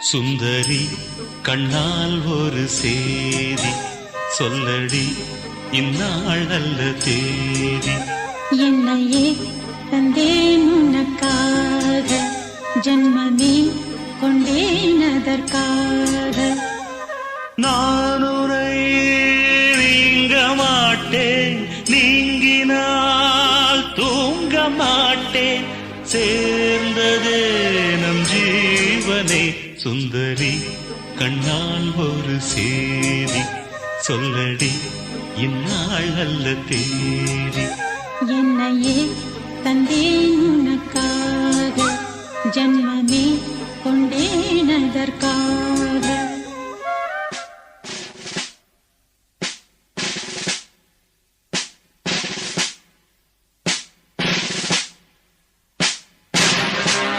சுந்தரி கண்ணால் ஒரு சேதி சொல்லடி இந்நாள் நல்ல தேதி. என்னையே தந்தேன் உனக்காக, ஜன்மமே கொண்டேன் அதற்காக. நான் உரை நீங்க மாட்டேன், நீங்கினால் தூங்க மாட்டேன், சேர்ந்ததே நம் ஜீவனே. சுந்தரி கண்ணால் ஒரு சேதி சொல்லடி இந்நாள் நல்ல தேதி. என்னையே தந்தேன் உனக்காக, ஜன்ம